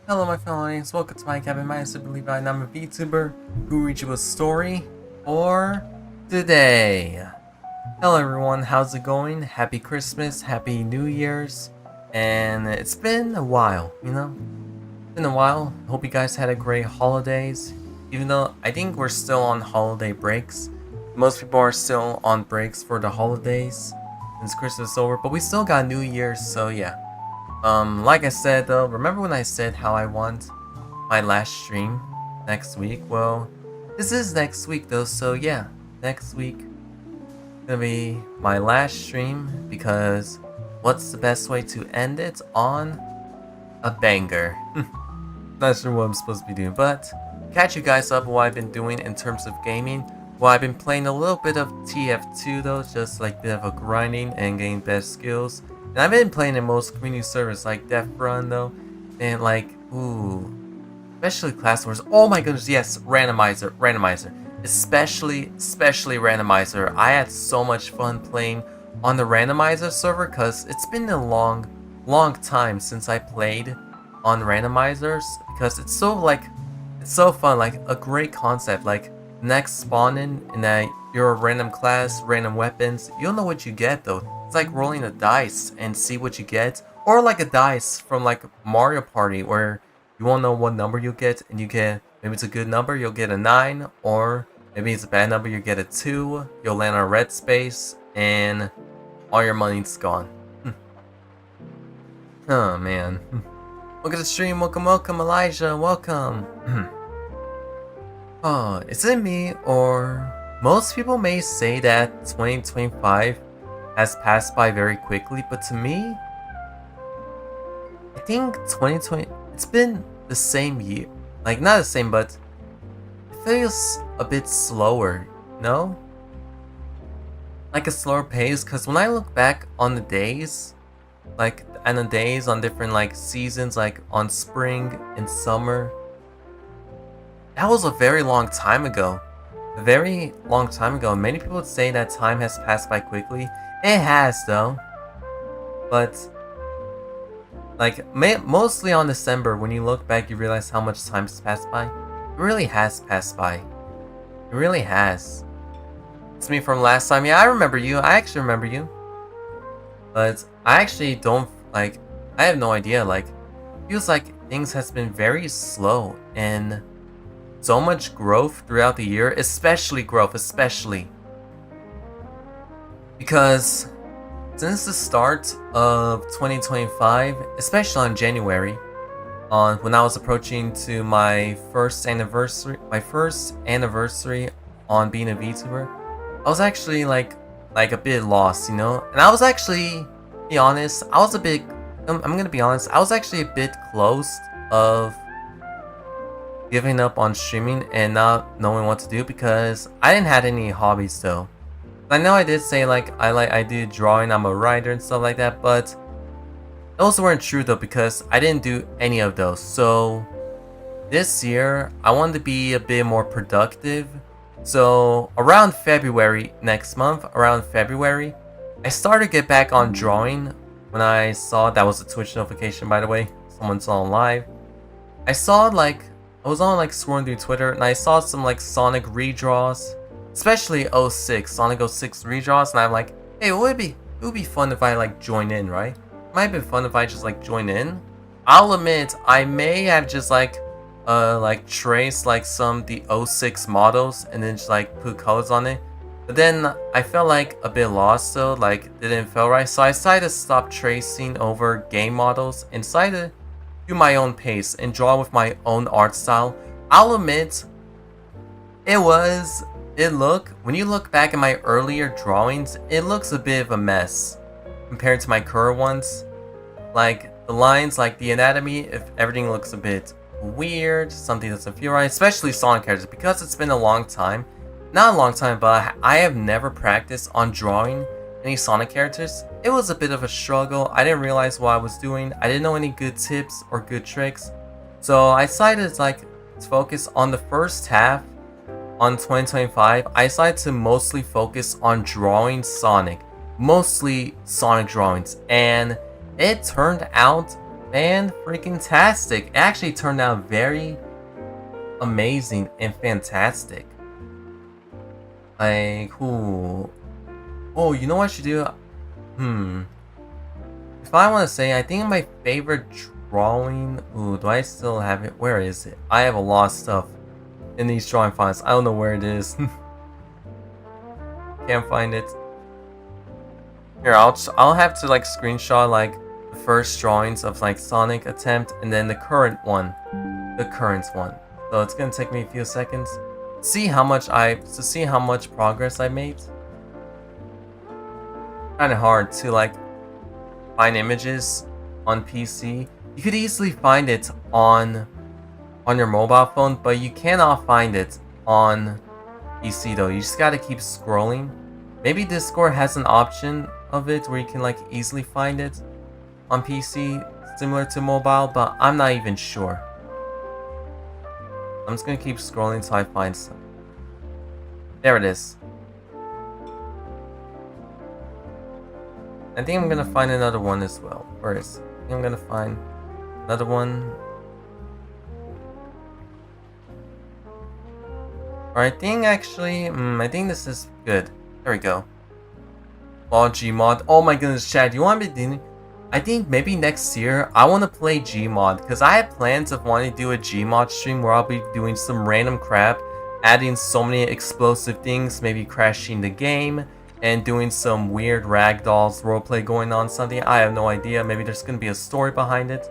Hello my fellow audience, welcome to my cabin. My name is Levi and I'm a VTuber who reads you a story for today. Hello everyone, how's it going? Happy Christmas, Happy New Year's, and it's been a while, It's been a while. Hope you guys had a great holidays, even though I think we're still on holiday breaks. Most people are still on breaks for the holidays since Christmas is over, but we still got New Year's, so yeah. Like I said though, remember when I said how I want my last stream next week? Well, this is next week though, so yeah, next week gonna be my last stream because what's the best way to end it on a banger? Not sure what I'm supposed to be doing, but catch you guys up what I've been doing in terms of gaming. Well, I've been playing a little bit of TF2 though, just like a bit of a grinding and getting best skills. And I've been playing in most community servers like Death Run though, and like, especially Class Wars. Oh my goodness, yes, randomizer, especially randomizer. I had so much fun playing on the randomizer server because it's been a long time since I played on randomizers because it's so fun, like a great concept. Like next spawn in and that you're a random class, random weapons. You don't know what you get though. It's like rolling a dice and see what you get, or like a dice from like Mario Party where you won't know what number you get, and you get, maybe it's a good number, you'll get a 9, or maybe it's a bad number, you get a 2, you'll land on a red space, and all your money's gone. Oh man. Welcome to the stream, welcome Elijah, welcome. Oh, is it me, or most people may say that 2025 has passed by very quickly, but to me, I think 2020, it's been the same year. Like, not the same, but it feels a bit slower, no? Like a slower pace, because when I look back on the days, like, and the days on different, like, seasons, like, on spring and summer, that was a very long time ago. A very long time ago. Many people would say that time has passed by quickly. It has though, but like mostly on December, when you look back, you realize how much time has passed by. It really has passed by. It really has. It's me from last time. Yeah, I remember you. I actually remember you. But I actually don't like. I have no idea. Like, feels like things has been very slow and so much growth throughout the year, especially growth, because since the start of 2025, especially on January, when I was approaching to my first anniversary on being a VTuber, I was actually like a bit lost, And I was actually, to be honest, I was a bit, I'm gonna be honest, I was actually a bit close of giving up on streaming and not knowing what to do because I didn't have any hobbies though. I know I did say I do drawing, I'm a writer and stuff like that, but those weren't true though because I didn't do any of those. So this year I wanted to be a bit more productive. So around February next month, I started to get back on drawing when I saw that was a Twitch notification, by the way. Someone saw live. I saw I was on scrolling through Twitter and I saw some Sonic redraws. Especially 06, Sonic 06 redraws, and I'm like, hey, it would be fun if I join in, right? It might be fun if I just join in. I'll admit, I may have just traced some the 06 models and then just put colors on it. But then I felt a bit lost though, it didn't feel right. So I decided to stop tracing over game models and decided to do my own pace and draw with my own art style. I'll admit, when you look back at my earlier drawings, it looks a bit of a mess compared to my current ones. Like the lines, the anatomy, if everything looks a bit weird, something doesn't feel right, especially Sonic characters, because it's been a long time. Not a long time, but I have never practiced on drawing any Sonic characters. It was a bit of a struggle. I didn't realize what I was doing. I didn't know any good tips or good tricks. So I decided to focus on the first half. On 2025, I decided to mostly focus on drawing Sonic. Mostly Sonic drawings. And it turned out And freaking tastic. It actually turned out very amazing and fantastic. Like, ooh. Oh, you know what I should do? If I want to say, I think my favorite drawing... Ooh, do I still have it? Where is it? I have a lot of stuff in these drawing files. I don't know where it is. Can't find it. Here, I'll have to like screenshot like the first drawings of like Sonic attempt and then the current one. So it's gonna take me a few seconds. See how much progress I made. Kinda hard to like find images on PC. You could easily find it on your mobile phone, but you cannot find it on PC though. You just gotta keep scrolling. Maybe Discord has an option of it where you can like easily find it on PC similar to mobile, but I'm not even sure. I'm just gonna keep scrolling until I find some. There it is. I think I'm gonna find another one as well. Where is it? I think I'm gonna find another one. Or I think actually, I think this is good. There we go. Oh, Gmod. Oh my goodness, Chad, you want me to do? I think maybe next year I want to play Gmod because I have plans of wanting to do a Gmod stream where I'll be doing some random crap, adding so many explosive things, maybe crashing the game, and doing some weird ragdolls roleplay going on something. I have no idea. Maybe there's gonna be a story behind it.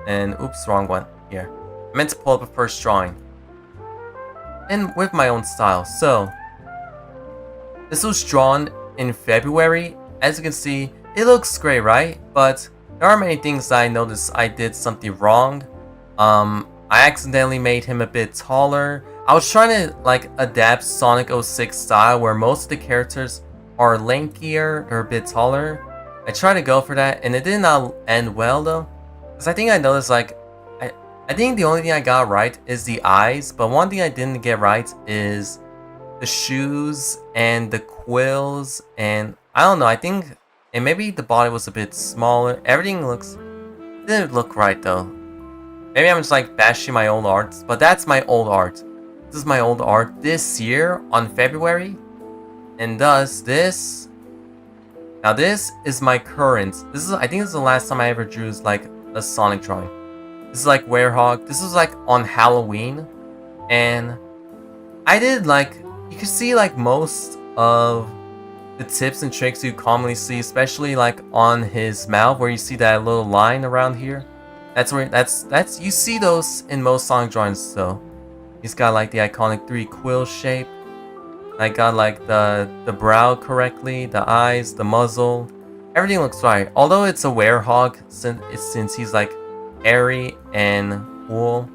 And oops, wrong one. Here. I meant to pull up a first drawing. And with my own style. So this was drawn in February. As you can see, it looks great, right? But there are many things that I noticed I did something wrong. I accidentally made him a bit taller. I was trying to like adapt Sonic 06 style where most of the characters are lankier or a bit taller. I tried to go for that and it did not end well though. Because I think I noticed like, I think the only thing I got right is the eyes, but one thing I didn't get right is the shoes and the quills, and I don't know, I think, and maybe the body was a bit smaller. Everything didn't look right though. Maybe I'm just like bashing my old art, but that's my old art. This is my old art this year on February, and thus this. Now this is my current. I think this is the last time I ever drew like a Sonic drawing. This is like Werehog. This was like on Halloween, and I did like, you can see like most of the tips and tricks you commonly see, especially like on his mouth where you see that little line around here. That's where you see those in most Sonic drawings though. He's got like the iconic 3 quill shape. I got like the brow correctly, the eyes, the muzzle. Everything looks right. Although it's a Werehog since he's like airy and cool.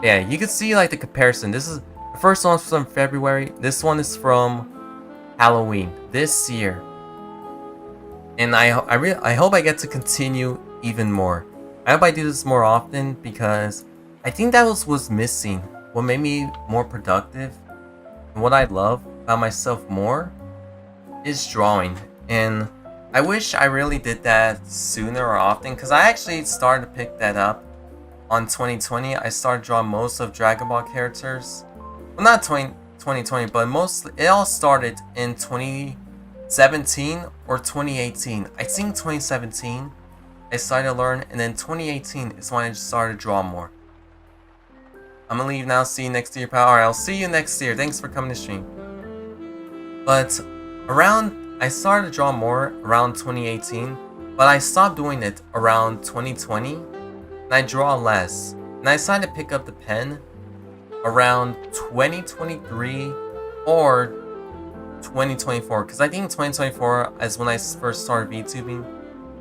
Yeah, you can see like the comparison. This is the first one's from February. This one is from Halloween this year. And I hope I get to continue even more. I hope I do this more often because I think that was missing. What made me more productive and what I love about myself more is drawing. And I wish I really did that sooner or often because I actually started to pick that up on 2020. I started drawing most of Dragon Ball characters. Well, not 2020, but it all started in 2017 or 2018. I think 2017 I started to learn, and then 2018 is when I just started to draw more. I'm gonna leave now. See you next year, pal. Alright, I'll see you next year. Thanks for coming to stream. But I started to draw more around 2018, but I stopped doing it around 2020, and I draw less. And I decided to pick up the pen around 2023 or 2024, because I think 2024 is when I first started VTubing.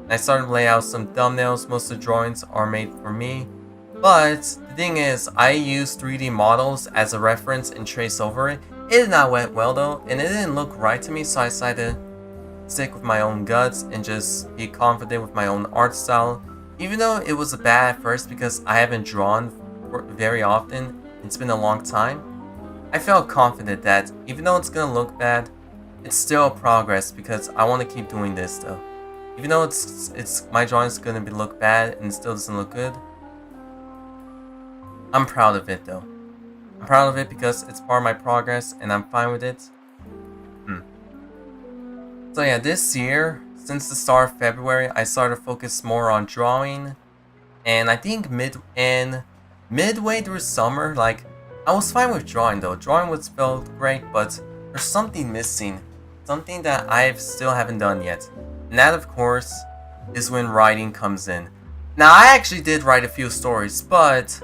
I started to lay out some thumbnails. Most of the drawings are made for me. But the thing is, I use 3D models as a reference and trace over it. It did not went well though, and it didn't look right to me, so I decided to stick with my own guts and just be confident with my own art style. Even though it was bad at first because I haven't drawn very often, it's been a long time, I felt confident that even though it's gonna look bad, it's still progress because I want to keep doing this though. even though it's my drawing's gonna look bad and it still doesn't look good, I'm proud of it though. I'm proud of it because it's part of my progress and I'm fine with it. So yeah, this year, since the start of February, I started to focus more on drawing. And I think midway through summer, like, I was fine with drawing though. Drawing was felt great, but there's something missing. Something that I still haven't done yet. And that, of course, is when writing comes in. Now, I actually did write a few stories, but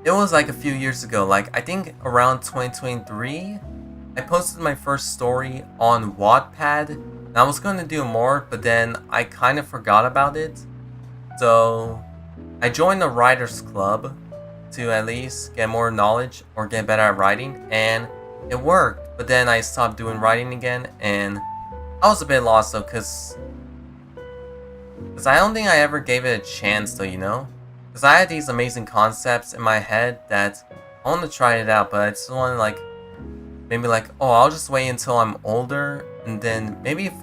it was like a few years ago. Like, I think around 2023, I posted my first story on Wattpad. And I was going to do more, but then I kind of forgot about it. So, I joined the writers club to at least get more knowledge or get better at writing, and it worked. But then I stopped doing writing again, and I was a bit lost though, because I don't think I ever gave it a chance though, you know? Because I had these amazing concepts in my head that I want to try it out, but I just want to like, maybe like, oh, I'll just wait until I'm older, and then maybe if,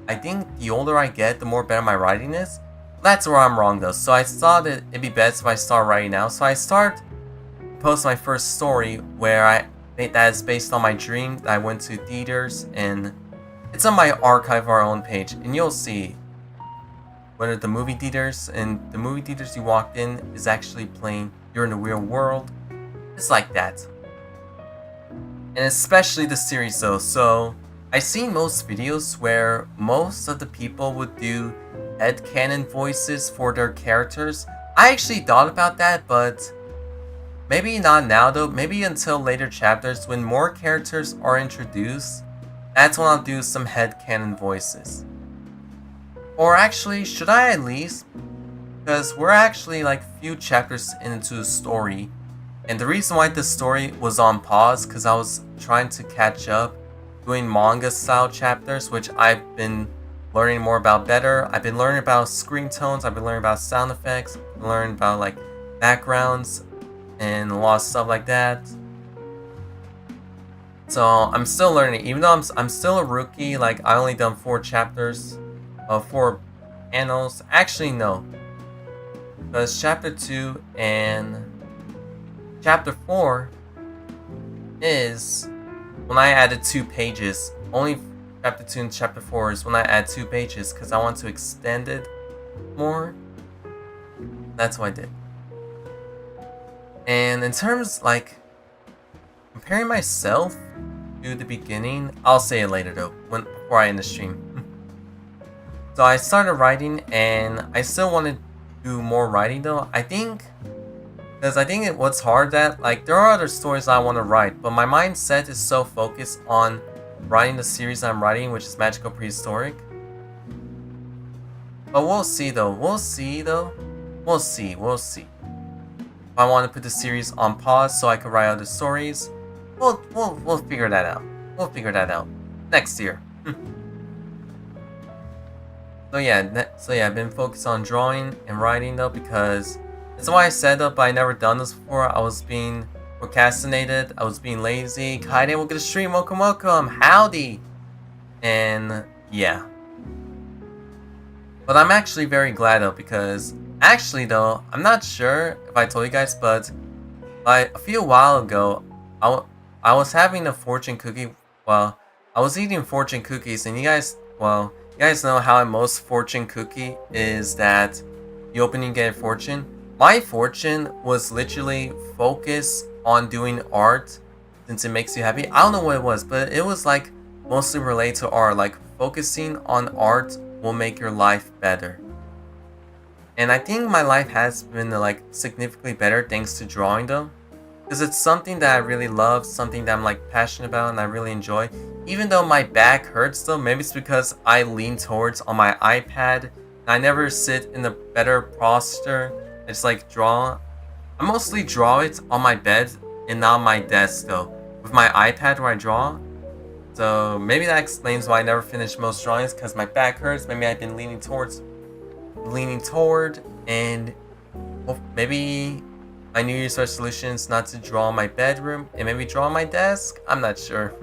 I think the older I get, the more better my writing is. That's where I'm wrong though, so I thought that it'd be best if I start writing now. So I start post my first story where that is based on my dream that I went to theaters, and it's on my archive our own page, and you'll see whether the movie theaters and the movie theaters you walked in is actually playing You're in the Real World. It's like that. And especially the series though. So I've seen most videos where most of the people would do headcanon voices for their characters. I actually thought about that, but maybe not now though. Maybe until later chapters when more characters are introduced. That's when I'll do some headcanon voices. Or actually, should I at least? Because we're actually like few chapters into the story. And the reason why this story was on pause, because I was trying to catch up doing manga style chapters, which I've been learning more about better. I've been learning about screen tones, I've been learning about sound effects, I've been learning about like backgrounds and a lot of stuff like that. So I'm still learning, even though I'm still a rookie. Like I only done 4 chapters, 4 panels. Actually no, because chapter 2 and chapter 4 is when I added 2 pages. Only chapter 2 and chapter 4 is when I add 2 pages because I want to extend it more. That's what I did. And in terms like comparing myself to the beginning, I'll say it later though, before I end the stream. So I started writing, and I still want to do more writing though. I think because what's hard that like there are other stories I want to write, but my mindset is so focused on writing the series I'm writing, which is Magical Prehistoric. But we'll see though. We'll see. If I want to put the series on pause so I can write other stories, we'll figure that out. We'll figure that out next year. So yeah, I've been focused on drawing and writing though, because that's why I said that, but I never done this before. I was being procrastinated, I was being lazy. Kaide, welcome to the stream, welcome, howdy! And yeah. But I'm actually very glad though, because actually though, I'm not sure if I told you guys, but like a few while ago, I was having a fortune cookie. Well, I was eating fortune cookies, and you guys know how most fortune cookie is that you open and get a fortune. My fortune was literally focused on doing art since it makes you happy. I don't know what it was, but it was like mostly related to art. Like focusing on art will make your life better. And I think my life has been like significantly better thanks to drawing though. Because it's something that I really love, something that I'm like passionate about and I really enjoy. Even though my back hurts though, maybe it's because I lean towards on my iPad. And I never sit in a better posture. I just like draw. I mostly draw it on my bed and not on my desk though. With my iPad where I draw. So maybe that explains why I never finish most drawings, because my back hurts. Maybe I've been leaning toward, and maybe my New Year's resolution is not to draw in my bedroom and maybe draw on my desk. I'm not sure.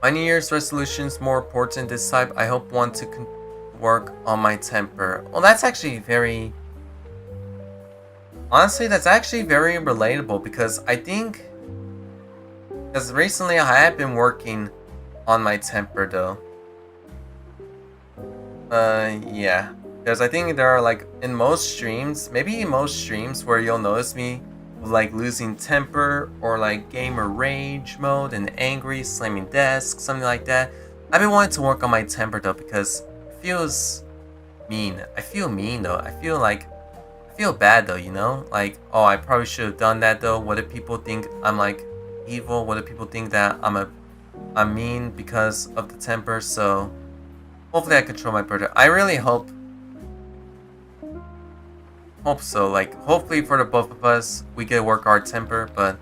My New Year's resolution's more important this time. I hope one to work on my temper. Well, that's actually very... Honestly, that's actually very relatable because I think... Because recently I have been working on my temper though. Yeah. Because I think there are like, in most streams, maybe in most streams where you'll notice me like losing temper or like gamer rage mode and angry, slamming desks, something like that. I've been wanting to work on my temper though because it feels mean. I feel mean though. I feel bad though, you know? Like, oh, I probably should have done that though. What if people think I'm like evil? What if people think that I'm mean because of the temper? So hopefully I control my brother. I really hope so. Like, hopefully for the both of us, we get to work our temper. But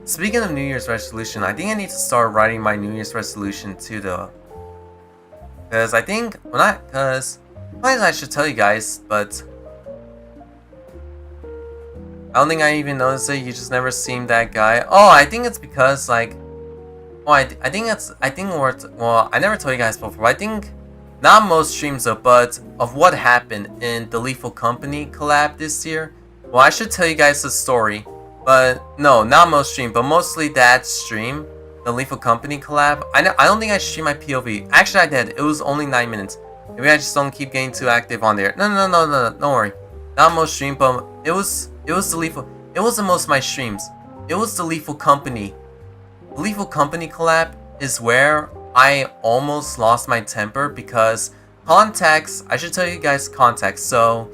speaking of New Year's resolution, I think I need to start writing my New Year's resolution too, though. Because I think I should tell you guys, but I don't think I even noticed it. You just never seen that guy. Oh, I think it's because like, well, I never told you guys before. But I think. Not most streams though, but of what happened in the Lethal Company collab this year. Well, I should tell you guys the story, but no, not most stream, but mostly that stream, the Lethal Company collab. I don't think I streamed my POV. Actually, I did. It was only 9 minutes. Maybe I just don't keep getting too active on there. No, don't worry. Not most stream, but it was the Lethal. It wasn't most of my streams. It was the Lethal Company. The Lethal Company collab is where I almost lost my temper because context, I should tell you guys context. So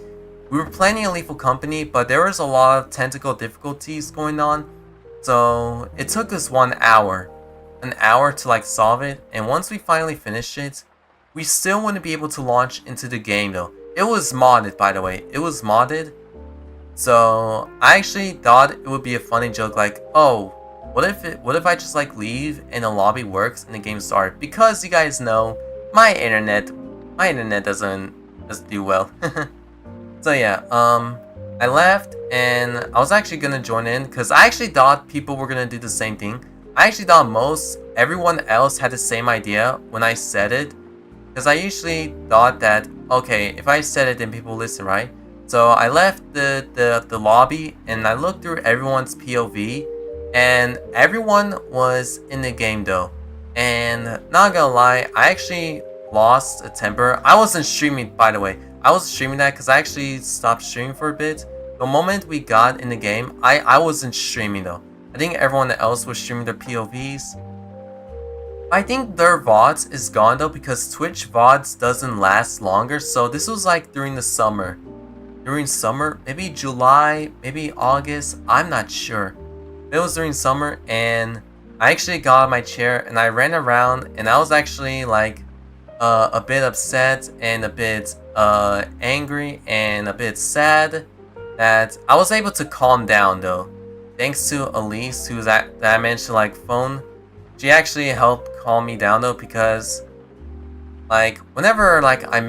we were planning a Lethal Company, but there was a lot of technical difficulties going on. So it took us an hour to like solve it. And once we finally finished it, we still wouldn't be able to launch into the game though. It was modded, by the way. It was modded. So I actually thought it would be a funny joke like, oh, what if I just like leave and the lobby works and the game starts? Because you guys know my internet doesn't do well. So yeah, I left and I was actually gonna join in because I actually thought people were gonna do the same thing. I actually thought everyone else had the same idea when I said it, because I usually thought that okay, if I said it then people listen, right? So I left the lobby and I looked through everyone's POV. And everyone was in the game though. And not gonna lie, I actually lost a temper. I wasn't streaming, by the way. I was streaming that because I actually stopped streaming for a bit. The moment we got in the game, I wasn't streaming though. I think everyone else was streaming their POVs. I think their VODs is gone though because Twitch VODs doesn't last longer. So this was like during the summer. During summer, maybe July, maybe August, I'm not sure. It was during summer and I actually got out of my chair and I ran around and I was actually like a bit upset and a bit angry and a bit sad that I was able to calm down though. Thanks to Elise that I managed to like phone. She actually helped calm me down though because like whenever I'm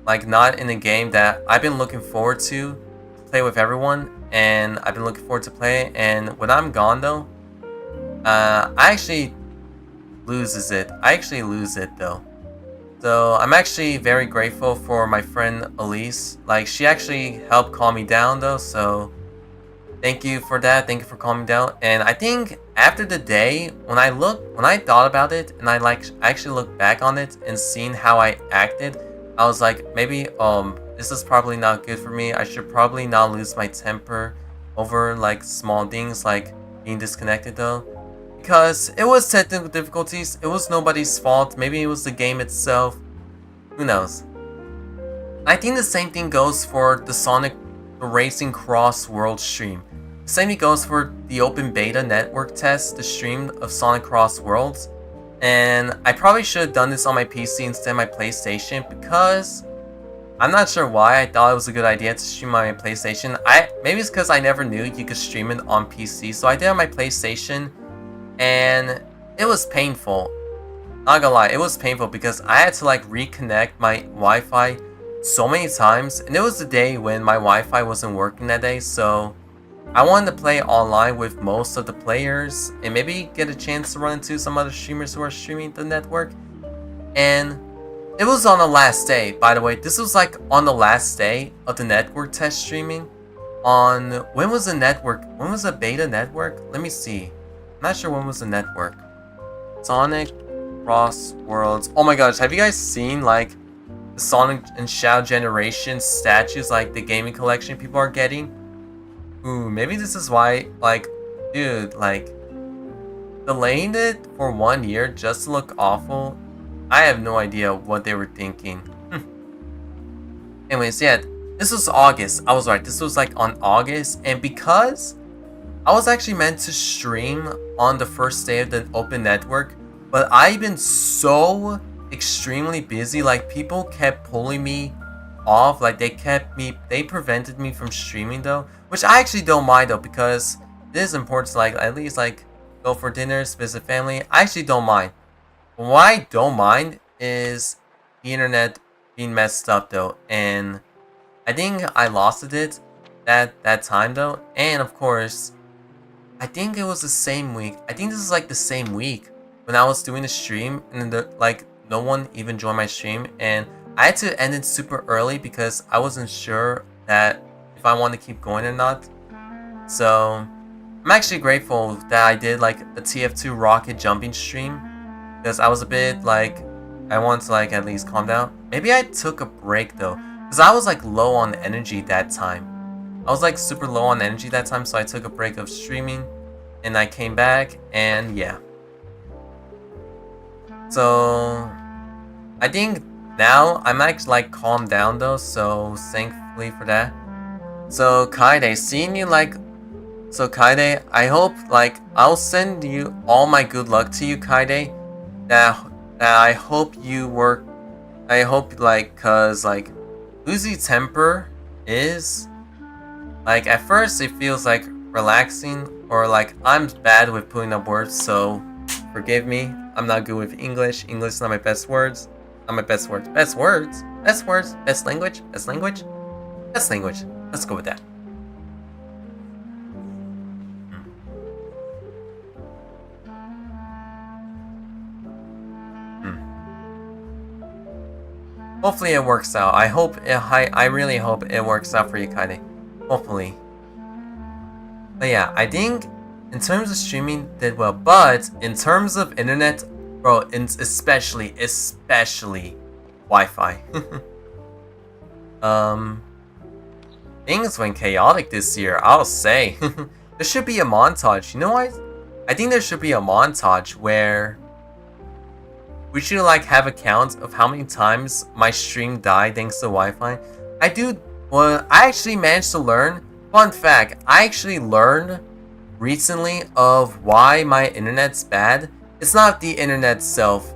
like not in a game that I've been looking forward to play with everyone and I've been looking forward to play, and when I'm gone though, I actually lose it though. So I'm actually very grateful for my friend Elise. Like she actually helped calm me down though, so thank you for that. Thank you for calming me down. And I think after the day, when I thought about it and I actually looked back on it and seen how I acted, I was like, maybe this is probably not good for me. I should probably not lose my temper over like small things like being disconnected though. Because it was technical difficulties, it was nobody's fault, maybe it was the game itself, who knows. I think the same thing goes for the Sonic Racing Cross World stream. The same thing goes for the open beta network test, the stream of Sonic Cross Worlds. And I probably should have done this on my PC instead of my PlayStation because I'm not sure why I thought it was a good idea to stream on my PlayStation. Maybe it's because I never knew you could stream it on PC. So I did it on my PlayStation and it was painful. Not gonna lie, it was painful because I had to like reconnect my Wi-Fi so many times. And it was the day when my Wi-Fi wasn't working that day. So I wanted to play online with most of the players and maybe get a chance to run into some other streamers who are streaming the network. And it was on the last day, by the way. This was like on the last day of the network test streaming. On when was the beta network? Let me see. I'm not sure when was the network. Sonic Cross Worlds. Oh my gosh, have you guys seen like the Sonic and Shadow Generation statues, like the gaming collection people are getting? Ooh, maybe this is why, like, dude, like, delaying it for 1 year just to look awful. I have no idea what they were thinking. Anyways, yeah, this was August. I was right. This was like on August, and because I was actually meant to stream on the first day of the open network, but I've been so extremely busy. Like, people kept pulling me off. Like, they prevented me from streaming though, which I actually don't mind though, because it is important to like at least like go for dinners, visit family. I actually don't mind. What I don't mind is the internet being messed up though, and I think I lost it that time though. And of course, I think it was the same week. I think this is like the same week when I was doing the stream, and like no one even joined my stream, and I had to end it super early because I wasn't sure that if I want to keep going or not. So I'm actually grateful that I did like a TF2 rocket jumping stream, because I was a bit like, I want to like at least calm down. Maybe I took a break though, because I was like low on energy that time. I was like super low on energy that time, so I took a break of streaming and I came back, and yeah. So I think now I'm actually like calmed down though, so thankfully for that. So Kaide, seeing you like, so Kaide, I hope like I'll send you all my good luck to you, Kaide. That I hope you work. I hope like, cause like losing temper is like at first it feels like relaxing, or like I'm bad with putting up words, so forgive me. I'm not good with English. English is not my best words. Not my best words. Best words. Best words. Best language. Best language. Best language. Let's go with that. Hopefully it works out. I really hope it works out for you, Kaide. Hopefully. But yeah, I think in terms of streaming did well, but in terms of internet, bro, especially Wi-Fi. Things went chaotic this year, I'll say. There should be a montage. You know what? I think there should be a montage where we should like have a count of how many times my stream died thanks to Wi-Fi. I actually managed to learn. Fun fact, I actually learned recently of why my internet's bad. It's not the internet itself,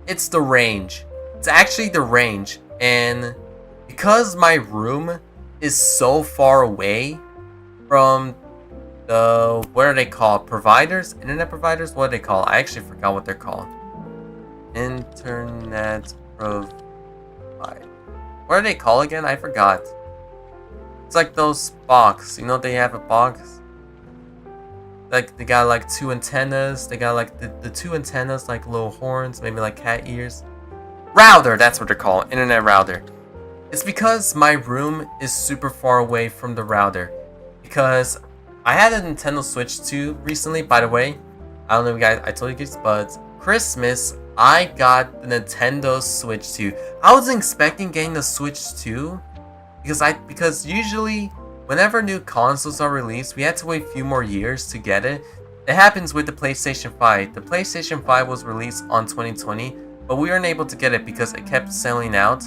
it's the range. It's actually the range, and because my room is so far away from the, what are they called? Providers? Internet providers? What are they called? I actually forgot what they're called. Internet provider. What are they called again? I forgot. It's like those box. You know, they have a box. Like they got like two antennas. They got like the two antennas, like little horns, maybe like cat ears. Router, that's what they're called. Internet router. It's because my room is super far away from the router. Because I had a Nintendo Switch 2 recently, by the way. I don't know if you guys, I told you guys, but Christmas, I got the Nintendo Switch 2. I wasn't expecting getting the Switch 2. Because usually, whenever new consoles are released, we had to wait a few more years to get it. It happens with the PlayStation 5. The PlayStation 5 was released on 2020, but we weren't able to get it because it kept selling out.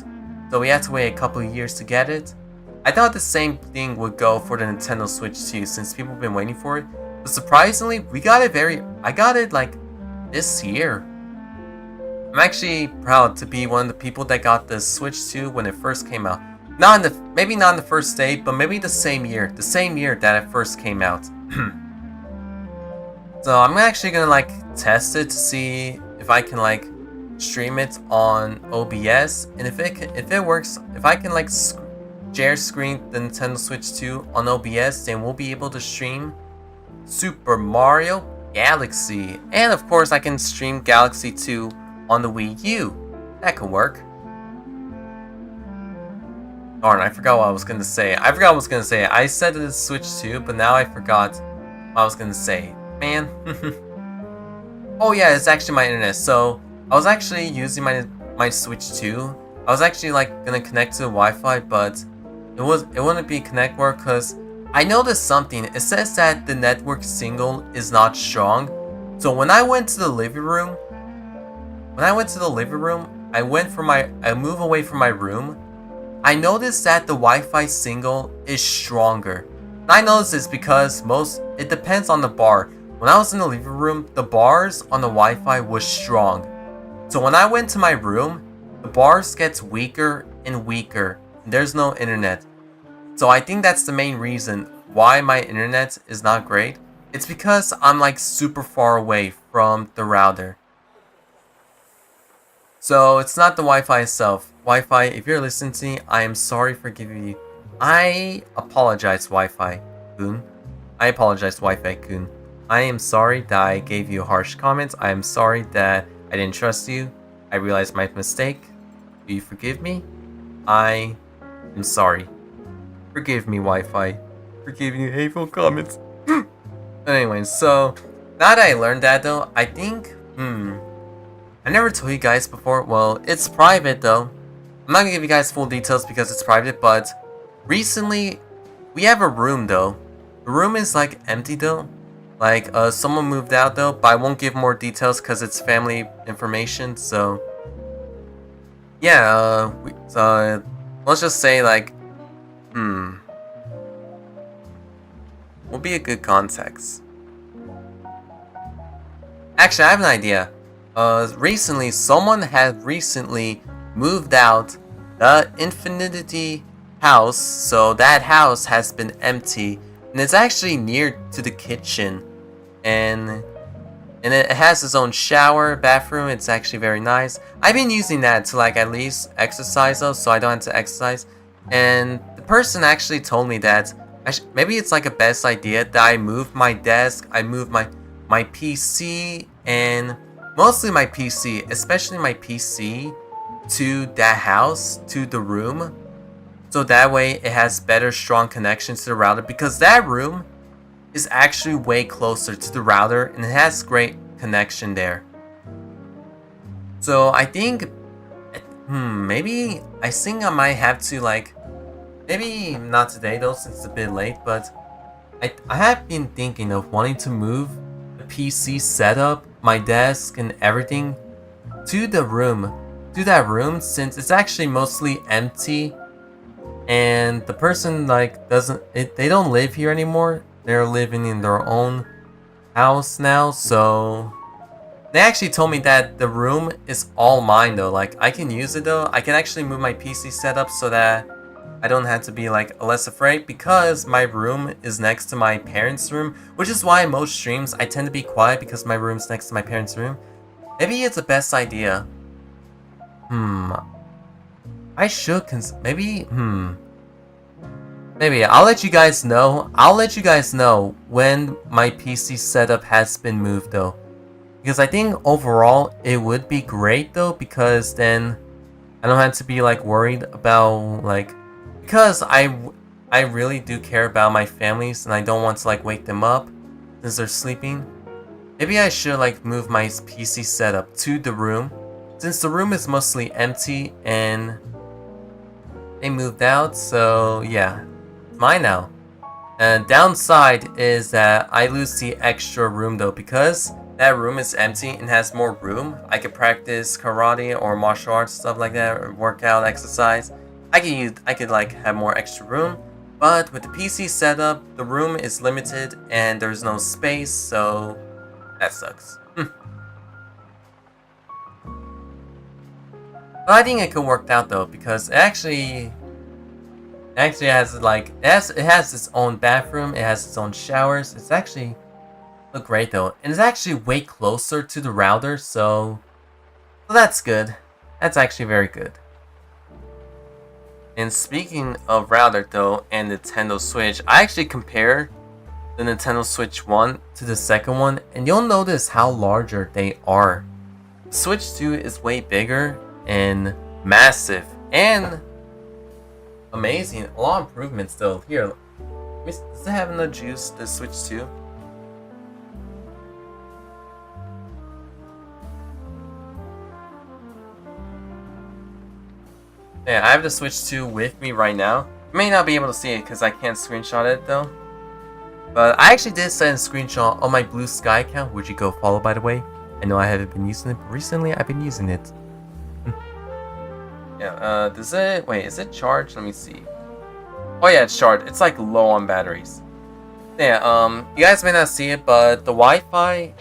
So we had to wait a couple of years to get it. I thought the same thing would go for the Nintendo Switch 2 since people have been waiting for it. But surprisingly, I got it like this year. I'm actually proud to be one of the people that got the Switch 2 when it first came out. Maybe not on the first day, but maybe the same year that it first came out. So I'm actually gonna like test it to see if I can like stream it on OBS, and if it works, if I can like share screen the Nintendo Switch 2 on OBS, then we'll be able to stream Super Mario Galaxy. And of course, I can stream Galaxy 2 on the Wii U. That could work. Darn, I forgot what I was gonna say. I said the Switch 2, but now I forgot what I was gonna say. Man. Oh yeah, it's actually my internet. So I was actually using my Switch 2. I was actually like gonna connect to the Wi-Fi, but it wouldn't be connect work because I noticed something. It says that the network signal is not strong. So when I went to the living room, I move away from my room. I noticed that the Wi-Fi signal is stronger. And I noticed this because it depends on the bar. When I was in the living room, the bars on the Wi-Fi was strong. So when I went to my room, the bars gets weaker and weaker. And there's no internet. So I think that's the main reason why my internet is not great. It's because I'm like super far away from the router. So it's not the Wi-Fi itself. Wi-Fi, if you're listening to me, I am sorry for giving you... I apologize, Wi-Fi-kun. I am sorry that I gave you harsh comments. I am sorry that I didn't trust you. I realized my mistake. Do you forgive me? I am sorry. Forgive me, Wi-Fi. Forgive you hateful comments. Anyways, so now that I learned that though, I think, I never told you guys before. Well, it's private though. I'm not gonna give you guys full details because it's private, but recently we have a room though. The room is like empty though. Like someone moved out though, but I won't give more details because it's family information. So yeah, let's just say like, will be a good context. Actually, I have an idea. Recently, someone had recently moved out the Infinity house, so that house has been empty, and it's actually near to the kitchen, and it has its own shower, bathroom. It's actually very nice. I've been using that to like at least exercise though, so I don't have to exercise. And the person actually told me that maybe it's like a best idea that I move my desk, I move my PC, and mostly my PC, especially my PC, to that house, to the room, so that way it has better strong connections to the router, because that room is actually way closer to the router and it has great connection there. So I think maybe I think I might have to like, maybe not today though since it's a bit late, but I have been thinking of wanting to move the PC setup, my desk and everything to that room since it's actually mostly empty, and the person like they don't live here anymore. They're living in their own house now, so they actually told me that the room is all mine though. Like I can use it though. I can actually move my PC setup so that I don't have to be like less afraid, because my room is next to my parents' room, which is why most streams I tend to be quiet because my room's next to my parents' room. Maybe it's the best idea. I should maybe I'll let you guys know. I'll let you guys know when my PC setup has been moved though. Because I think overall it would be great though, because then I don't have to be like worried about like, because I really do care about my families and I don't want to like wake them up since they're sleeping. Maybe I should like move my PC setup to the room, since the room is mostly empty and they moved out, so yeah, it's mine now. And downside is that I lose the extra room though, because that room is empty and has more room. I could practice karate or martial arts, stuff like that, or workout, exercise. I could like have more extra room, but with the PC setup, the room is limited and there's no space, so that sucks. But I think it could work out though, because it actually has like it has its own bathroom, it has its own showers. It's actually look great though, and it's actually way closer to the router, so that's good. That's actually very good. And speaking of router though, and Nintendo Switch, I actually compared the Nintendo Switch 1 to the second one, and you'll notice how larger they are. Switch 2 is way bigger and massive and amazing. A lot of improvements though. Here, does it have enough juice, the Switch 2? Yeah, I have the Switch 2 with me right now. You may not be able to see it because I can't screenshot it though. But I actually did send a screenshot on my Blue Sky account, which you go follow by the way. I know I haven't been using it, but recently I've been using it. Yeah, does it... Wait, is it charged? Let me see. Oh yeah, it's charged. It's like low on batteries. Yeah, you guys may not see it, but the Wi-Fi...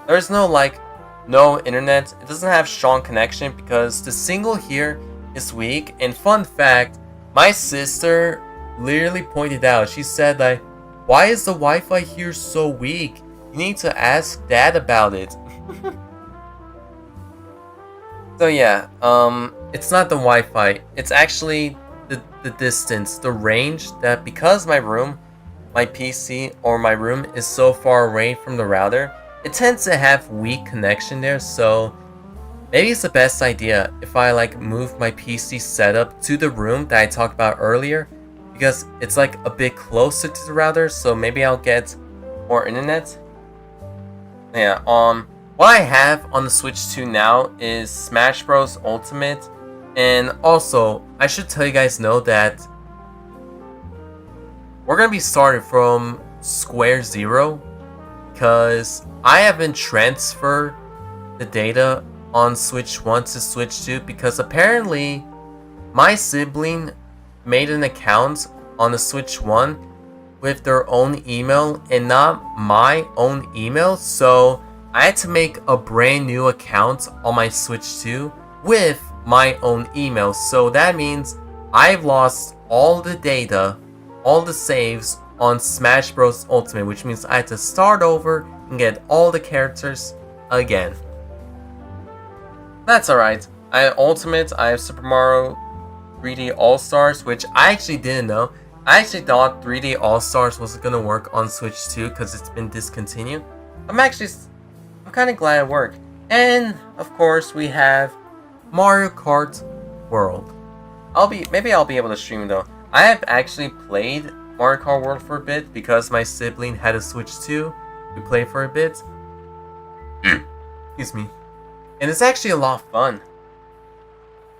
There's no internet. It doesn't have strong connection because the signal here is weak. And fun fact, my sister literally pointed out, she said like, why is the Wi-Fi here so weak? You need to ask Dad about it. So yeah, it's not the Wi-Fi. It's actually the distance, the range, that because my PC or my room is so far away from the router, it tends to have weak connection there. So maybe it's the best idea if I like move my PC setup to the room that I talked about earlier, because it's like a bit closer to the router, so maybe I'll get more internet. Yeah, what I have on the Switch 2 now is Smash Bros. Ultimate, and also I should tell you guys know that we're gonna be starting from square zero, because I haven't transferred the data on Switch 1 to Switch 2 because apparently my sibling made an account on the Switch 1 with their own email and not my own email, so I had to make a brand new account on my Switch 2 with my own email. So that means I've lost all the data, all the saves on Smash Bros. Ultimate, which means I had to start over and get all the characters again. That's alright. I have Super Mario 3D All-Stars, which I actually didn't know. I actually thought 3D All-Stars wasn't gonna work on Switch 2 because it's been discontinued. I'm kind of glad it worked. And of course we have Mario Kart World. Maybe I'll be able to stream though. I have actually played Mario Kart World for a bit because my sibling had a Switch 2. We played for a bit. Excuse me. And it's actually a lot of fun.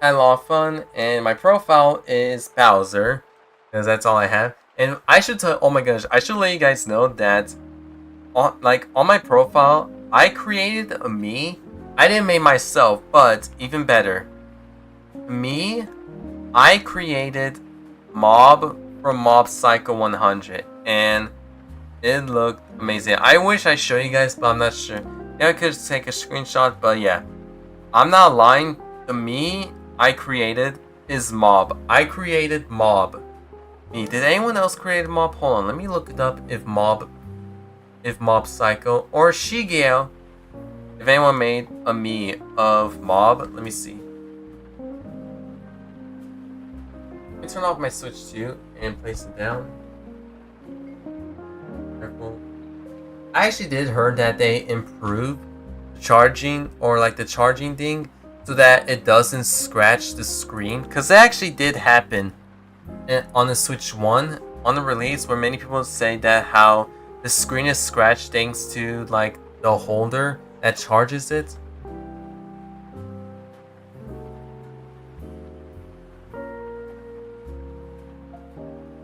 I had a lot of fun, and my profile is Bowser, because that's all I have. And I should tell, oh my gosh, I should let you guys know that on my profile, I created a me. I didn't make myself, but even better, I created Mob from Mob Psycho 100, and it looked amazing. I wish I showed you guys, but I'm not sure. Yeah, I could take a screenshot, but yeah, I'm not lying. The me I created is Mob. I created Mob. Did anyone else create Mob? Hold on, let me look it up. If Mob Psycho or Shigeo, if anyone made a me of Mob, let me see. Let me turn off my Switch 2 and place it down. Careful. I actually did heard that they improved charging, or like the charging thing, so that it doesn't scratch the screen, because it actually did happen on the Switch 1 on the release, where many people say that how the screen is scratched thanks to like the holder that charges it.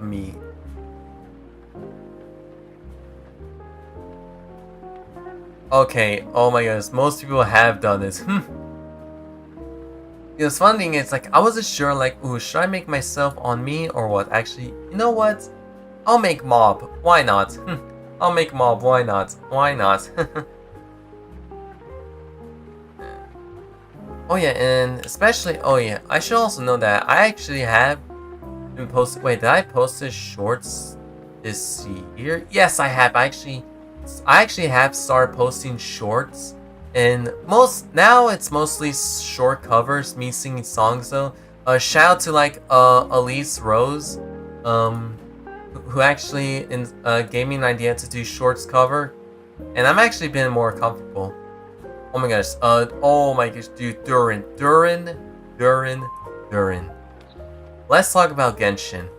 Me. Okay, oh my goodness, most people have done this. The fun thing is, like, I wasn't sure, like, ooh, should I make myself on me or what? Actually, you know what? I'll make Mob. Why not? I'll make Mob. Why not? Why not? Oh yeah, and especially, oh yeah, I should also know that I actually have been posting. Wait, did I post the shorts this year? Yes, I have. I actually have started posting shorts, and now it's mostly short covers, me singing songs though. Shout out to like Elise Rose, who actually gave me an idea to do shorts cover, and I'm actually been more comfortable. Oh my gosh, oh my gosh, dude, Durin. Let's talk about Genshin.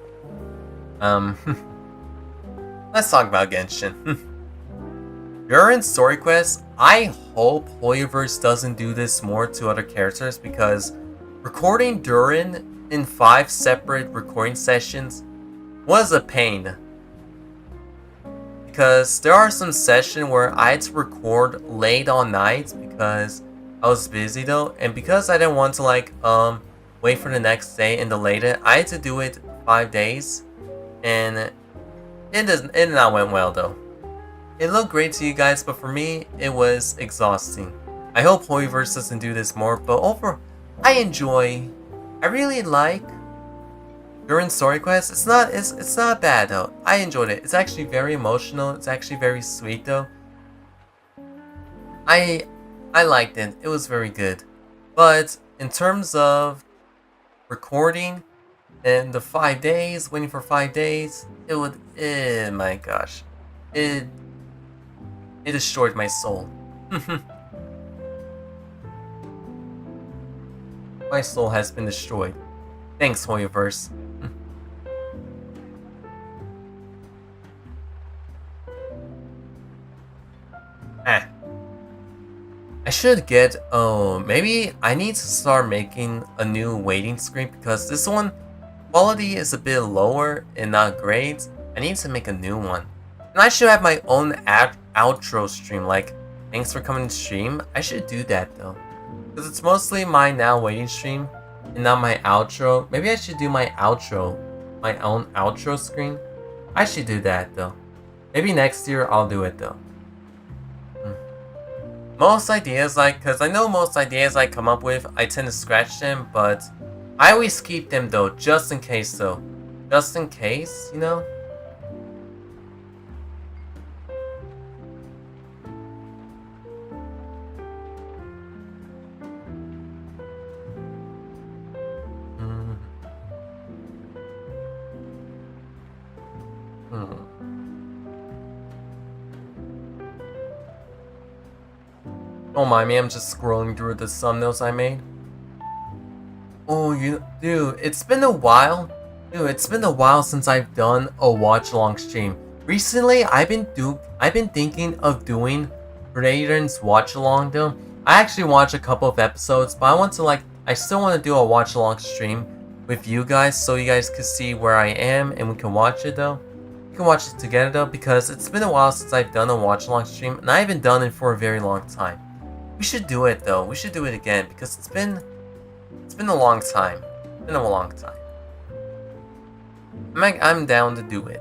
Let's talk about Genshin. Durin story quest, I hope Hoyoverse doesn't do this more to other characters, because recording Durin in 5 separate recording sessions was a pain. Because there are some sessions where I had to record late on nights because I was busy though, and because I didn't want to like wait for the next day and delay it, I had to do it 5 days, and it not went well though. It looked great to you guys, but for me, it was exhausting. I hope Hoyoverse doesn't do this more, but overall, I really like Durin story quest. It's not bad though. I enjoyed it. It's actually very emotional. It's actually very sweet though. I liked it. It was very good. But in terms of recording and the 5 days, waiting for 5 days, it would, my gosh, it destroyed my soul. My soul has been destroyed. Thanks, Hoyoverse. I should get, maybe I need to start making a new waiting screen, because this one, quality is a bit lower and not great. I need to make a new one. And I should have my own outro stream, like, thanks for coming to stream. I should do that though, because it's mostly my now waiting stream and not my outro. Maybe I should do my outro, my own outro screen. I should do that though. Maybe next year I'll do it though. Most ideas, like, because I know most ideas I come up with, I tend to scratch them, but I always keep them though, just in case though. Just in case, you know? Don't mind me, I'm just scrolling through the thumbnails I made. Oh, dude, it's been a while. Dude, it's been a while since I've done a watch-along stream. Recently, I've been thinking of doing Raiden's watch-along though. I actually watched a couple of episodes, but I still want to do a watch-along stream with you guys, so you guys can see where I am and we can watch it though. We can watch it together though, because it's been a while since I've done a watch-along stream, and I haven't done it for a very long time. We should do it though. We should do it again, because it's been a long time. It's been a long time. I'm down to do it.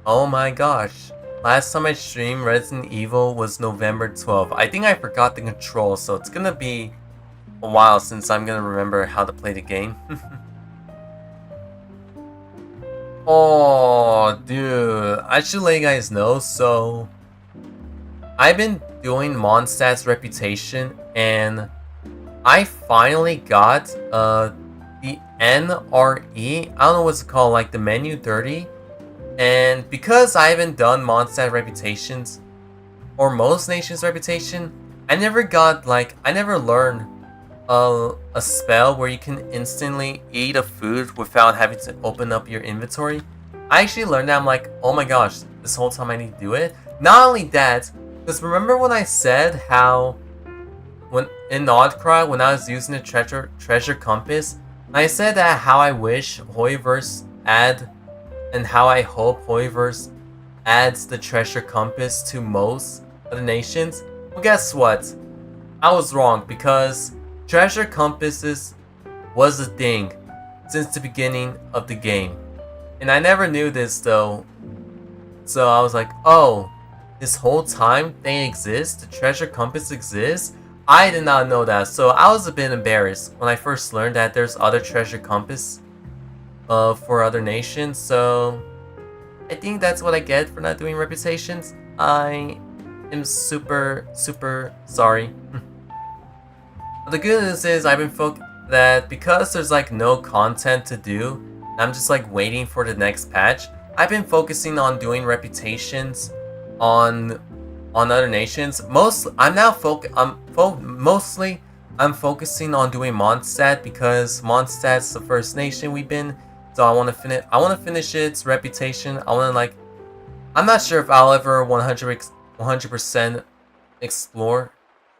Oh my gosh. Last time I streamed Resident Evil was November 12th. I think I forgot the controls, so it's gonna be a while since I'm gonna remember how to play the game. Oh, dude, I should let you guys know. So, I've been doing Mondstadt's reputation, and I finally got the NRE. I don't know what's it called, like the menu 30. And because I haven't done Mondstadt reputations or most nations' reputation, I never learned a spell where you can instantly eat a food without having to open up your inventory. I actually learned that. I'm like, oh my gosh, this whole time I need to do it. Not only that, because remember when I said how when in Oddcry, when I was using the treasure compass, I said that how I wish Hoyoverse and how I hope Hoyoverse adds the treasure compass to most of the nations. Well, guess what? I was wrong, because treasure compasses was a thing since the beginning of the game. And I never knew this though. So I was like, oh, this whole time they exist? The treasure compass exists? I did not know that. So I was a bit embarrassed when I first learned that there's other treasure compass for other nations. So I think that's what I get for not doing reputations. I am super sorry. But the good news is I've been that because there's like no content to do, I'm just like waiting for the next patch. I've been focusing on doing reputations on other nations. Mostly I'm focusing on doing Mondstadt because Mondstadt's the first nation we've been. So I want to finish its reputation. I'm not sure if I'll ever 100% explore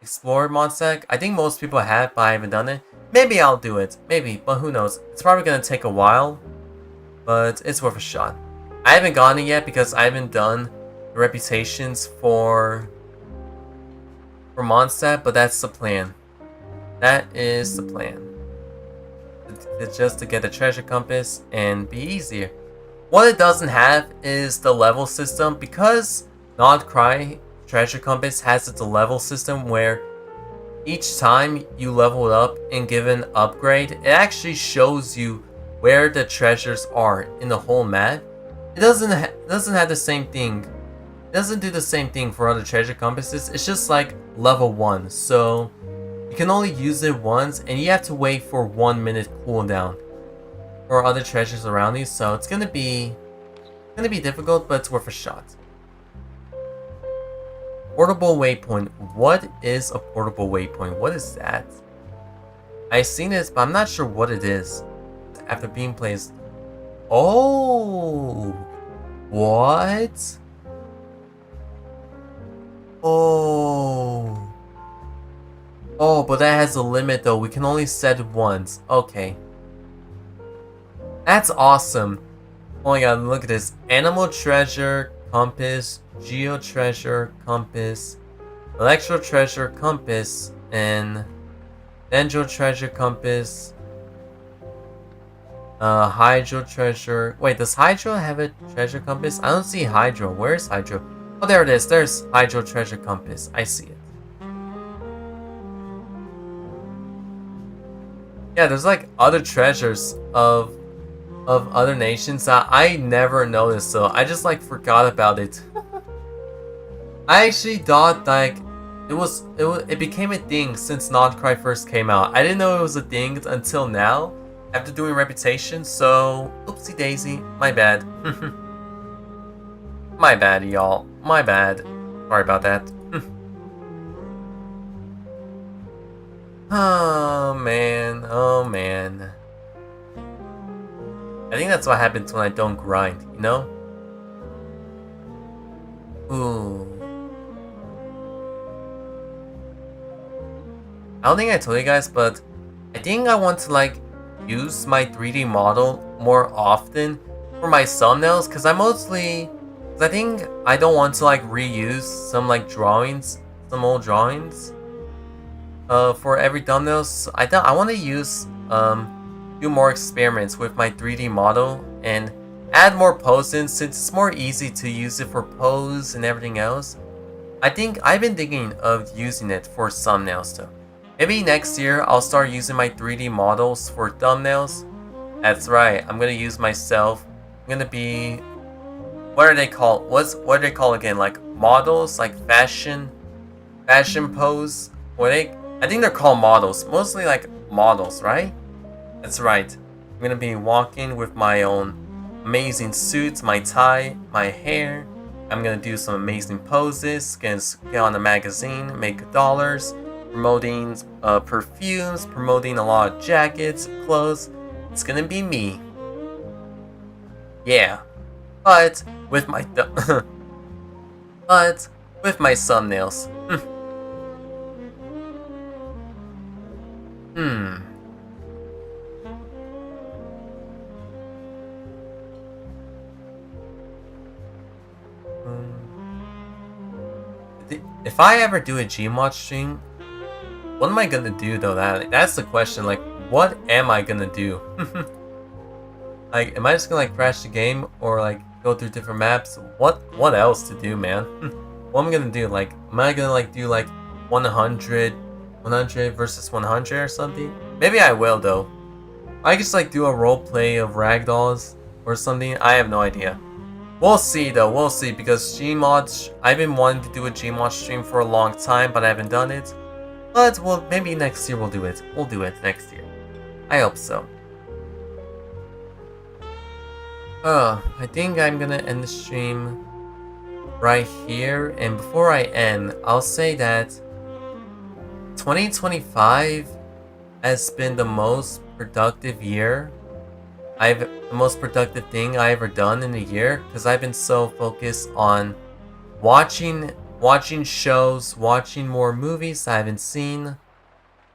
Mondstadt. I think most people have, but I haven't done it. Maybe I'll do it. Maybe, but who knows? It's probably gonna take a while, but it's worth a shot. I haven't gotten it yet because I haven't done the reputations for Mondstadt, but that's the plan. That is the plan. It's just to get the treasure compass and be easier. What it doesn't have is the level system because Not Cry treasure compass has its level system where each time you level it up and give an upgrade, it actually shows you where the treasures are in the whole map. It doesn't have the same thing. It doesn't do the same thing for other treasure compasses. It's just like level 1, so you can only use it once, and you have to wait for 1 minute cooldown for other treasures around you. So it's gonna be difficult, but it's worth a shot. Portable waypoint. What is a portable waypoint? What is that? I've seen this, but I'm not sure what it is. After being placed. Oh, what? Oh, but that has a limit though. We can only set it once. Okay, that's awesome. Oh my god, look at this. Animal treasure compass, geo treasure compass, electro treasure compass, and dendro treasure compass. Hydro treasure. Wait, does Hydro have a treasure compass? I don't see Hydro. Where's Hydro? Oh, there it is. There's Hydro treasure compass. I see it. Yeah, there's like other treasures of other nations that I never noticed, so I just like forgot about it. I actually thought like it became a thing since Not Cry first came out. I didn't know it was a thing until now, after doing reputation, so oopsie daisy, my bad. My bad, y'all. My bad. Sorry about that. Oh man, oh man. I think that's what happens when I don't grind, you know? Ooh. I don't think I told you guys, but I think I want to like use my 3D model more often for my thumbnails, because I think I don't want to like reuse some like drawings, some old drawings for every thumbnail. So I want to use do more experiments with my 3D model and add more pose in, since it's more easy to use it for pose and everything else. I think I've been thinking of using it for thumbnails though. Maybe next year I'll start using my 3D models for thumbnails. That's right, I'm gonna use myself. I'm gonna be, what are they called? What are they called again? Like models, like fashion pose. I think they're called models. Mostly like models, right? That's right. I'm gonna be walking with my own amazing suits, my tie, my hair. I'm gonna do some amazing poses, get on a magazine, make dollars, promoting perfumes, promoting a lot of jackets, clothes. It's gonna be me. Yeah, but with my thumbnails. If I ever do a Gmod stream, what am I gonna do though? That's the question. Like, what am I gonna do? Like, am I just gonna like crash the game or like go through different maps? What else to do, man? What am I gonna do? Like, am I gonna like do like 100 versus 100 or something? Maybe I will though. I just like do a role play of ragdolls or something. I have no idea. We'll see though, we'll see, because Gmod, I've been wanting to do a Gmod stream for a long time, but I haven't done it. But well, maybe next year we'll do it. We'll do it next year. I hope so. I think I'm gonna end the stream right here. And before I end, I'll say that 2025 has been the most productive year. The most productive thing I ever done in a year, because I've been so focused on watching shows, watching more movies I haven't seen,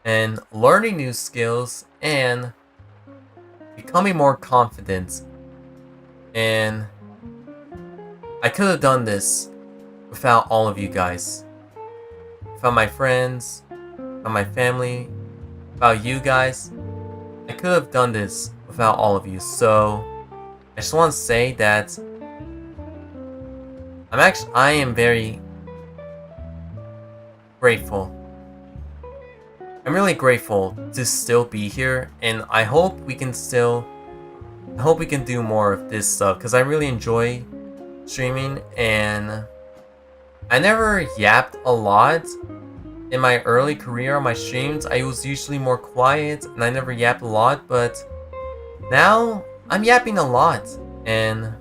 and learning new skills and becoming more confident. And I could have done this without all of you guys. Without my friends, without my family, without you guys. I could have done this without all of you. So I just want to say that I am very grateful. I'm really grateful to still be here, and I hope we can do more of this stuff, because I really enjoy streaming. And I never yapped a lot in my early career on my streams. I was usually more quiet and I never yapped a lot, but now I'm yapping a lot. And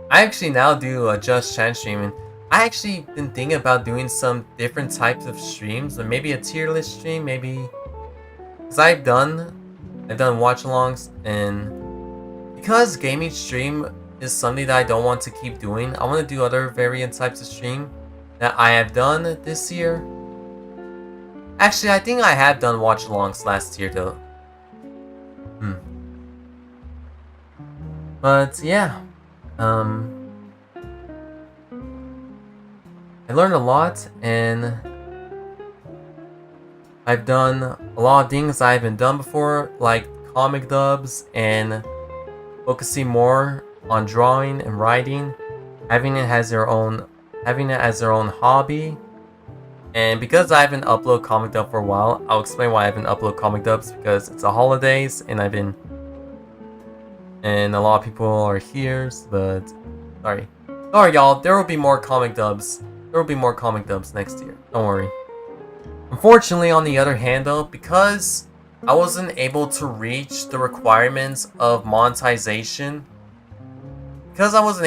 I actually now do a Just Chat stream, and I actually been thinking about doing some different types of streams, or maybe a tier list stream, maybe, because I've done watch-alongs, and because gaming stream is something that I don't want to keep doing, I want to do other variant types of stream that I have done this year. Actually, I think I have done watch-alongs last year though. But yeah, I learned a lot, and I've done a lot of things I haven't done before, like comic dubs and focusing more on drawing and writing, having it as their own hobby. And because I haven't uploaded comic dub for a while, I'll explain why I haven't uploaded comic dubs, because it's the holidays and a lot of people are here, but sorry y'all, there will be more comic dubs. There will be more comic dubs next year. Don't worry. Unfortunately, on the other hand though, because I wasn't able to reach the requirements of monetization, I was only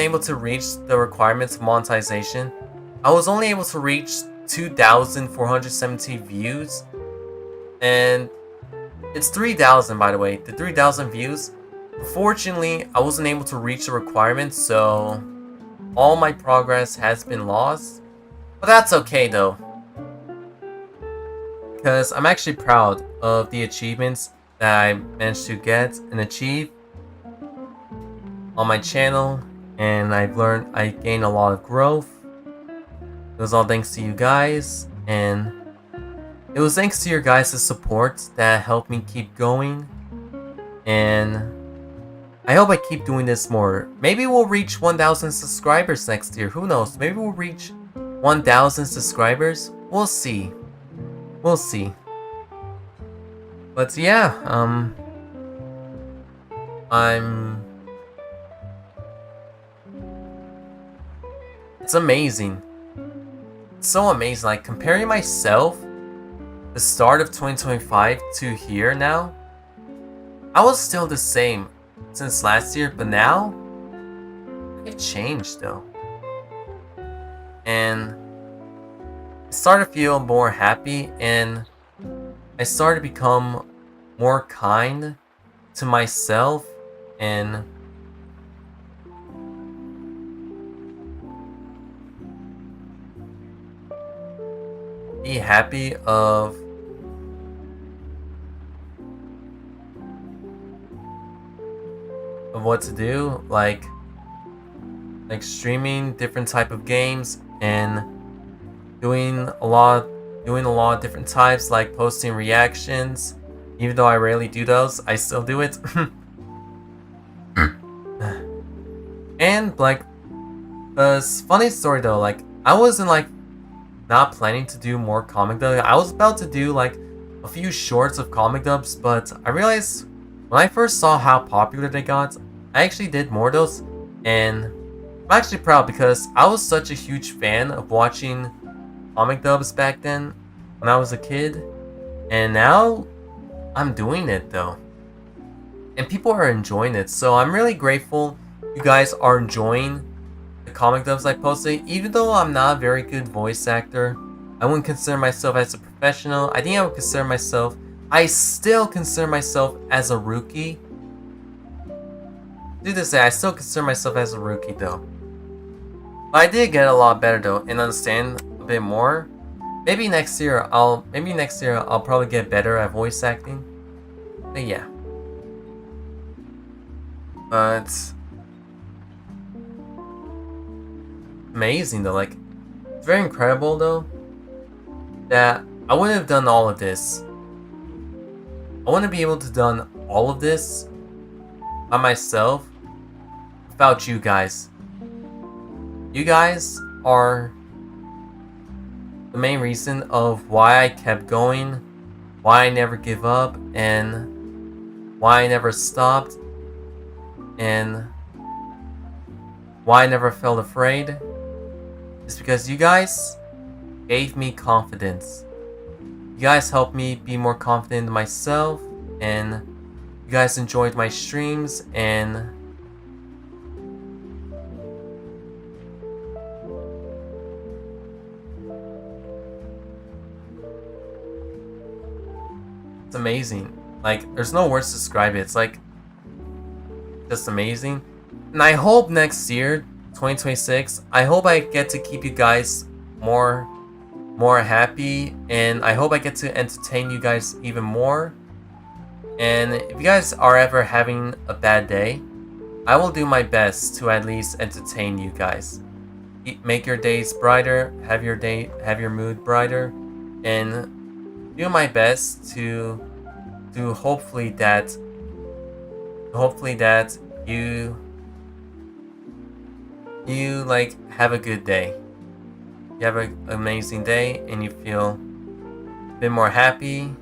able to reach 2,470 views, and it's 3,000 by the way, the 3,000 views. Unfortunately, I wasn't able to reach the requirements, so all my progress has been lost. But that's okay though, because I'm actually proud of the achievements that I managed to get and achieve on my channel, and I gained a lot of growth. It was all thanks to you guys, and it was thanks to your guys' support that helped me keep going. And I hope I keep doing this more. Maybe we'll reach 1,000 subscribers next year. Who knows? Maybe we'll reach 1,000 subscribers. We'll see. We'll see. But yeah, it's amazing. It's so amazing. Like, comparing myself the start of 2025 to here now, I was still the same since last year, but now it changed though. And I started to feel more happy, and I started to become more kind to myself, and be happy of what to do, like streaming different type of games, and doing a lot of different types, like posting reactions. Even though I rarely do those, I still do it. And like, funny story though, like I wasn't like not planning to do more comic dubs. I was about to do like a few shorts of comic dubs, but I realized when I first saw how popular they got, I actually did more of those, and I'm actually proud because I was such a huge fan of watching comic dubs back then, when I was a kid, and now I'm doing it though. And people are enjoying it, so I'm really grateful you guys are enjoying the comic dubs I posted. Even though I'm not a very good voice actor, I wouldn't consider myself as a professional. I think I would consider myself, I still consider myself as a rookie. To this day, I still consider myself as a rookie though. But I did get a lot better though, and understand a bit more. Maybe next year I'll probably get better at voice acting. But yeah. But amazing though, like it's very incredible though that I wouldn't have done all of this. I wouldn't be able to done all of this by myself without you guys. You guys are the main reason of why I kept going, why I never give up, and why I never stopped, and why I never felt afraid. It's because you guys gave me confidence. You guys helped me be more confident in myself, and you guys enjoyed my streams, and it's amazing. Like, there's no words to describe it. It's like just amazing. And I hope next year, 2026, I hope I get to keep you guys more happy, and I hope I get to entertain you guys even more. And if you guys are ever having a bad day, I will do my best to at least entertain you guys. Make your days brighter, have your mood brighter, and do my best to hopefully that you like have a good day. You have an amazing day and you feel a bit more happy.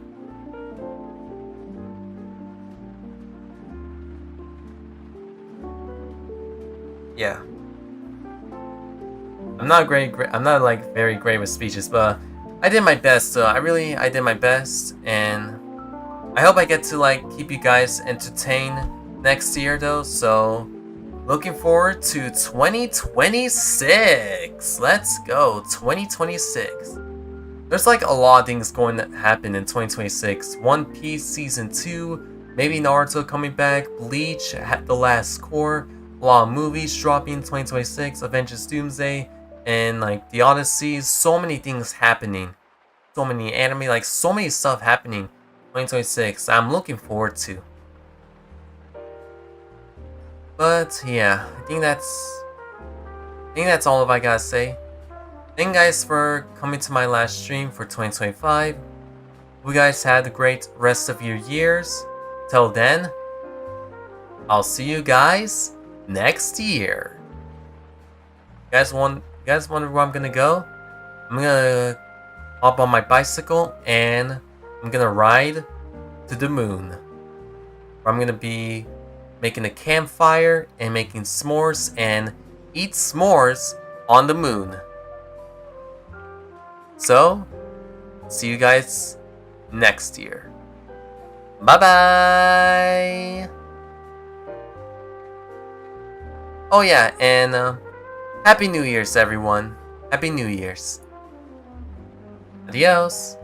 Yeah. I'm not like very great with speeches, but I did my best. So I did my best, and I hope I get to like keep you guys entertained next year though. So looking forward to 2026. Let's go, 2026. There's like a lot of things going to happen in 2026. One Piece Season 2, maybe Naruto coming back, Bleach, The Last Core, a lot of movies dropping in 2026, Avengers Doomsday, and like The Odyssey. So many things happening. So many anime, like so many stuff happening 2026 I'm looking forward to. But yeah, I think that's all of I gotta say. Thank you guys for coming to my last stream for 2025. Hope you guys had a great rest of your years. Till then, I'll see you guys next year. You guys wonder where I'm gonna go? I'm gonna hop on my bicycle and I'm gonna ride to the moon. Where I'm gonna be making a campfire and making s'mores and eat s'mores on the moon. So, see you guys next year. Bye bye! Oh yeah, and Happy New Year's everyone. Happy New Year's. Adios.